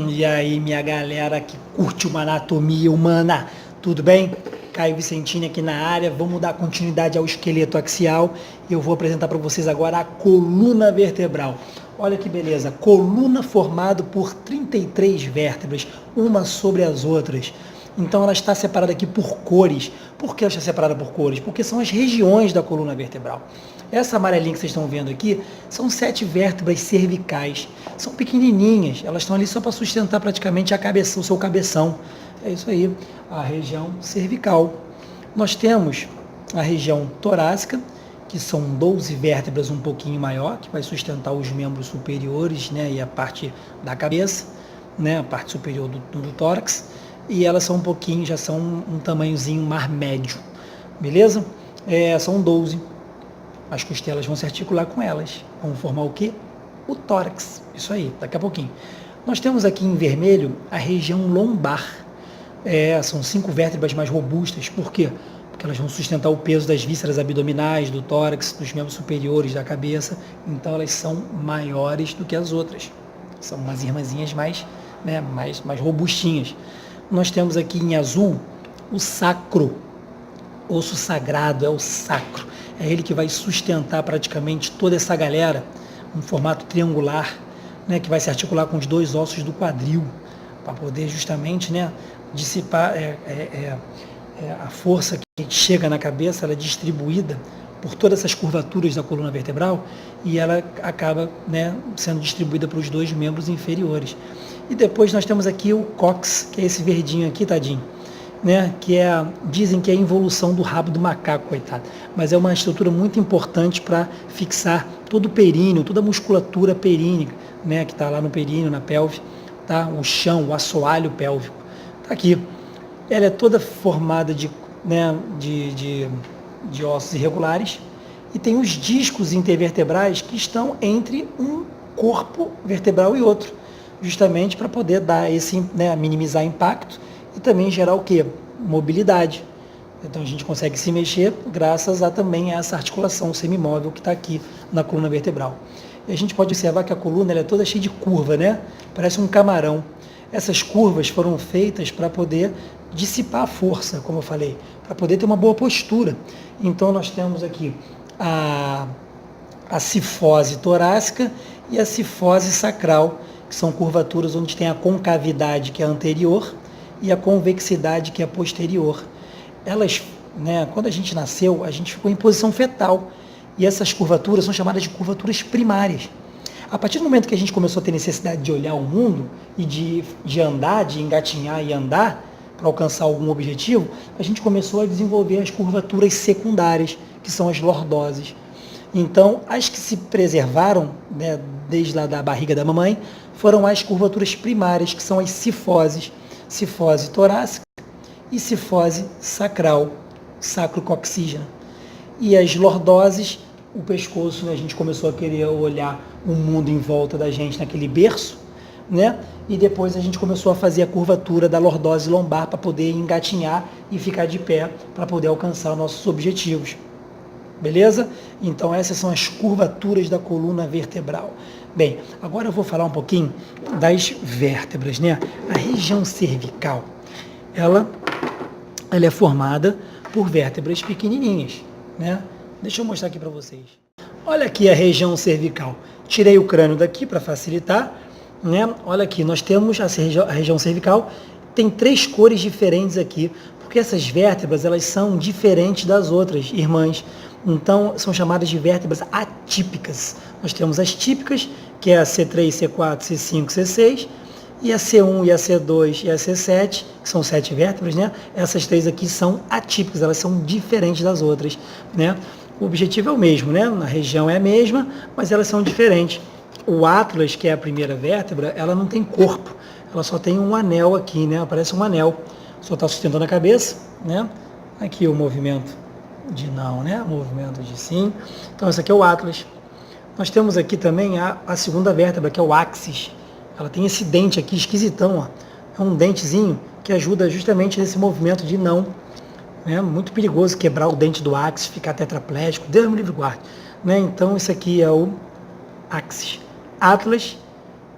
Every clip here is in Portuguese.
E aí, minha galera que curte uma anatomia humana, tudo bem? Caio Vicentini aqui na área. Vamos dar continuidade ao esqueleto axial e eu vou apresentar para vocês agora a coluna vertebral. Olha que beleza, coluna formada por 33 vértebras, uma sobre as outras. Então ela está separada aqui por cores. Por que ela está separada por cores? Porque são as regiões da coluna vertebral. Essa amarelinha que vocês estão vendo aqui são 7 vértebras cervicais. São pequenininhas, elas estão ali só para sustentar praticamente a cabeça, o seu cabeção. É isso aí, a região cervical. Nós temos a região torácica, que são 12 vértebras um pouquinho maior, que vai sustentar os membros superiores, né, e a parte da cabeça, né, a parte superior do tórax. E elas são um pouquinho, já são um tamanhozinho mais médio, beleza? São 12. As costelas vão se articular com elas. Vão formar o quê? O tórax. Isso aí, daqui a pouquinho. Nós temos aqui em vermelho a região lombar. São 5 vértebras mais robustas. Por quê? Porque elas vão sustentar o peso das vísceras abdominais, do tórax, dos membros superiores da cabeça. Então elas são maiores do que as outras. São umas irmãzinhas mais robustinhas. Nós temos aqui em azul o sacro. Osso sagrado é o sacro. É ele que vai sustentar praticamente toda essa galera, um formato triangular, né, que vai se articular com os 2 ossos do quadril, para poder justamente, né, dissipar a força que chega na cabeça, ela é distribuída por todas essas curvaturas da coluna vertebral e ela acaba, né, sendo distribuída para os 2 membros inferiores. E depois nós temos aqui o cóccix, que é esse verdinho aqui, tadinho, né, dizem que é a involução do rabo do macaco, coitado, mas é uma estrutura muito importante para fixar todo o períneo, toda a musculatura perínea, né, que está lá no períneo, na pelve, tá? O chão, o assoalho pélvico, está aqui. Ela é toda formada de ossos irregulares e tem os discos intervertebrais que estão entre um corpo vertebral e outro, justamente para poder dar minimizar impacto e também gerar o quê? Mobilidade. Então a gente consegue se mexer graças a também essa articulação semimóvel que está aqui na coluna vertebral. E a gente pode observar que a coluna ela é toda cheia de curva, né? Parece um camarão. Essas curvas foram feitas para poder dissipar a força, como eu falei, para poder ter uma boa postura. Então nós temos aqui a cifose torácica e a cifose sacral, que são curvaturas onde tem a concavidade, que é anterior, e a convexidade, que é posterior. Elas, né, quando a gente nasceu, a gente ficou em posição fetal, e essas curvaturas são chamadas de curvaturas primárias. A partir do momento que a gente começou a ter necessidade de olhar o mundo e de andar, de engatinhar e andar para alcançar algum objetivo, a gente começou a desenvolver as curvaturas secundárias, que são as lordoses. Então, as que se preservaram, né, desde lá da barriga da mamãe, foram as curvaturas primárias, que são as cifoses, cifose torácica e cifose sacral, sacrococcígena. E as lordoses, o pescoço, né, a gente começou a querer olhar o mundo em volta da gente naquele berço, né? E depois a gente começou a fazer a curvatura da lordose lombar para poder engatinhar e ficar de pé para poder alcançar nossos objetivos. Beleza? Então essas são as curvaturas da coluna vertebral. Bem, agora eu vou falar um pouquinho das vértebras, né? A região cervical, ela é formada por vértebras pequenininhas, né? Deixa eu mostrar aqui para vocês. Olha aqui a região cervical. Tirei o crânio daqui para facilitar, né? Olha aqui, nós temos a região cervical, tem 3 cores diferentes aqui, porque essas vértebras, elas são diferentes das outras irmãs. Então, são chamadas de vértebras atípicas. Nós temos as típicas, que é a C3, C4, C5, C6, e a C1 e a C2 e a C7, que são 7 vértebras, né? Essas 3 aqui são atípicas, elas são diferentes das outras, né? O objetivo é o mesmo, né? A região é a mesma, mas elas são diferentes. O Atlas, que é a primeira vértebra, ela não tem corpo, ela só tem um anel aqui, né? Parece um anel, só está sustentando a cabeça, né? Aqui o movimento de não, né? O movimento de sim. Então, esse aqui é o Atlas. Nós temos aqui também a segunda vértebra, que é o Axis. Ela tem esse dente aqui esquisitão, ó. É um dentezinho que ajuda justamente nesse movimento de não. É muito perigoso quebrar o dente do Axis, ficar tetraplégico, Deus me livre guarde. Né? Então, esse aqui é o Axis. Atlas,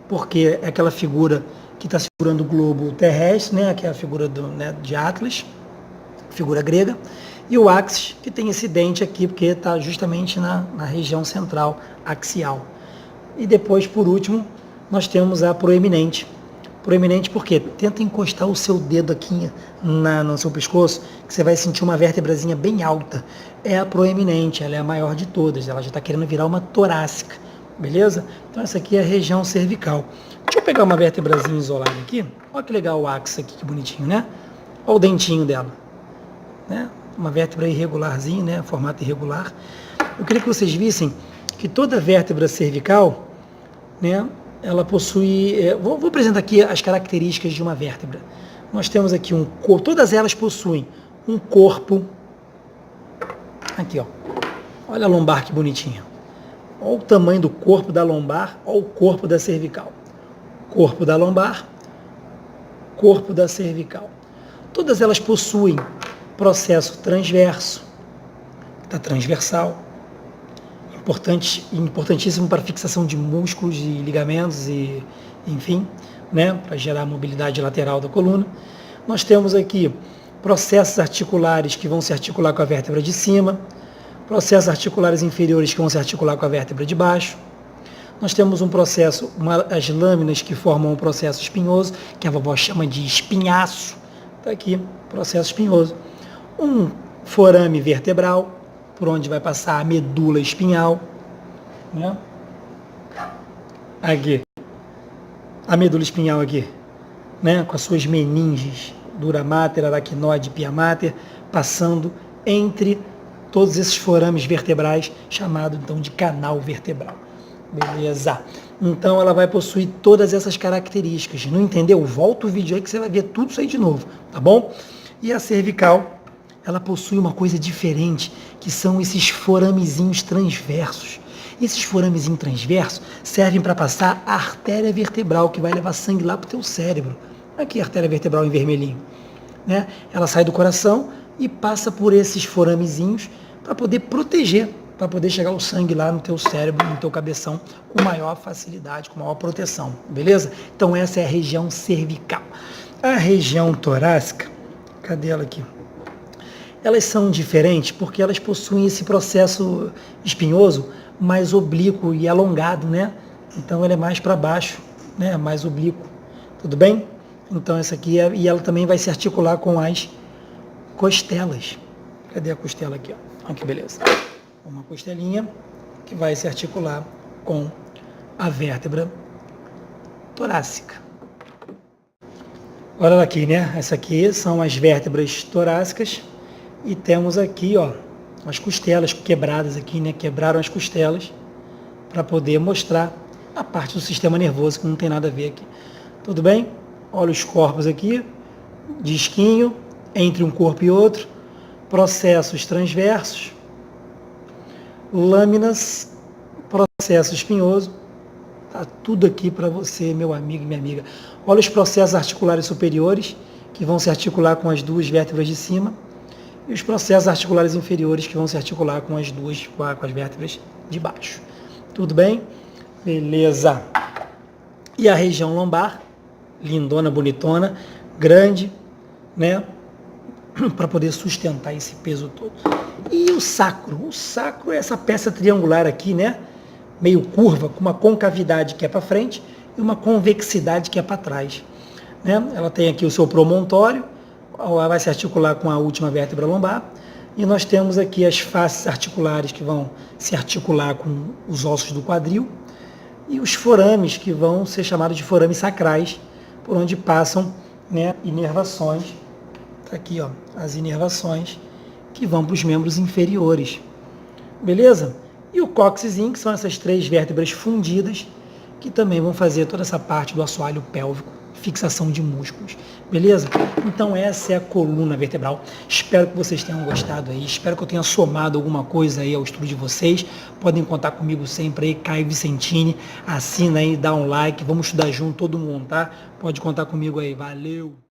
porque é aquela figura que está segurando o globo terrestre, né, que é a figura de Atlas, figura grega, e o axis, que tem esse dente aqui, porque está justamente na região central axial. E depois, por último, nós temos a proeminente. Proeminente porque tenta encostar o seu dedo aqui no seu pescoço, que você vai sentir uma vértebrazinha bem alta. É a proeminente, ela é a maior de todas, ela já está querendo virar uma torácica, beleza? Então essa aqui é a região cervical. Deixa eu pegar uma vértebrazinha isolada aqui. Olha que legal o axis aqui, que bonitinho, né? Olha o dentinho dela, né? Uma vértebra irregularzinha, né? Formato irregular. Eu queria que vocês vissem que toda vértebra cervical, né, ela possui... Vou apresentar aqui as características de uma vértebra. Nós temos aqui um corpo, todas elas possuem um corpo. Aqui, ó. Olha a lombar que bonitinha. Olha o tamanho do corpo da lombar, olha o corpo da cervical. Corpo da lombar, corpo da cervical. Todas elas possuem processo transverso, tá transversal, importantíssimo para fixação de músculos e ligamentos e, enfim, né, para gerar a mobilidade lateral da coluna. Nós temos aqui processos articulares que vão se articular com a vértebra de cima, processos articulares inferiores que vão se articular com a vértebra de baixo. Nós temos um processo, as lâminas que formam um processo espinhoso, que a vovó chama de espinhaço. Está aqui, processo espinhoso. Um forame vertebral, por onde vai passar a medula espinhal, né? Aqui, a medula espinhal aqui, né? Com as suas meninges, dura mater, aracnoide, pia mater, passando entre todos esses forames vertebrais, chamado então de canal vertebral. Beleza? Então ela vai possuir todas essas características. Não entendeu? Volta o vídeo aí que você vai ver tudo isso aí de novo, tá bom? E a cervical, ela possui uma coisa diferente, que são esses foramezinhos transversos. Esses foramezinhos transversos servem para passar a artéria vertebral, que vai levar sangue lá para o teu cérebro. Aqui a artéria vertebral em vermelhinho, né? Ela sai do coração e passa por esses foramezinhos para poder proteger, para poder chegar o sangue lá no teu cérebro, no teu cabeção, com maior facilidade, com maior proteção, beleza? Então essa é a região cervical. A região torácica, cadê ela aqui? Elas são diferentes porque elas possuem esse processo espinhoso mais oblíquo e alongado, né? Então ele é mais para baixo, né? Mais oblíquo, tudo bem? Então essa aqui e ela também vai se articular com as costelas. Cadê a costela aqui? Ó? Olha que beleza. Uma costelinha que vai se articular com a vértebra torácica. Olha aqui, né? Essa aqui são as vértebras torácicas. E temos aqui, ó, as costelas quebradas aqui, né? Quebraram as costelas para poder mostrar a parte do sistema nervoso que não tem nada a ver aqui. Tudo bem? Olha os corpos aqui, disquinho entre um corpo e outro, processos transversos, lâminas, processo espinhoso. Tá tudo aqui para você, meu amigo e minha amiga. Olha os processos articulares superiores, que vão se articular com as duas vértebras de cima, e os processos articulares inferiores que vão se articular com as vértebras de baixo. Tudo bem? Beleza. E a região lombar, lindona, bonitona, grande, né? Para poder sustentar esse peso todo. E o sacro? O sacro é essa peça triangular aqui, né? Meio curva, com uma concavidade que é para frente e uma convexidade que é para trás, né? Ela tem aqui o seu promontório, vai se articular com a última vértebra lombar, e nós temos aqui as faces articulares que vão se articular com os ossos do quadril, e os forames que vão ser chamados de forames sacrais, por onde passam, né, inervações. Tá aqui, ó, as inervações que vão para os membros inferiores. Beleza? E o cóccixzinho, que são essas três vértebras fundidas, que também vão fazer toda essa parte do assoalho pélvico, fixação de músculos. Beleza? Então essa é a coluna vertebral. Espero que vocês tenham gostado aí. Espero que eu tenha somado alguma coisa aí ao estudo de vocês. Podem contar comigo sempre aí, Caio Vicentini. Assina aí, dá um like. Vamos estudar junto todo mundo, tá? Pode contar comigo aí. Valeu!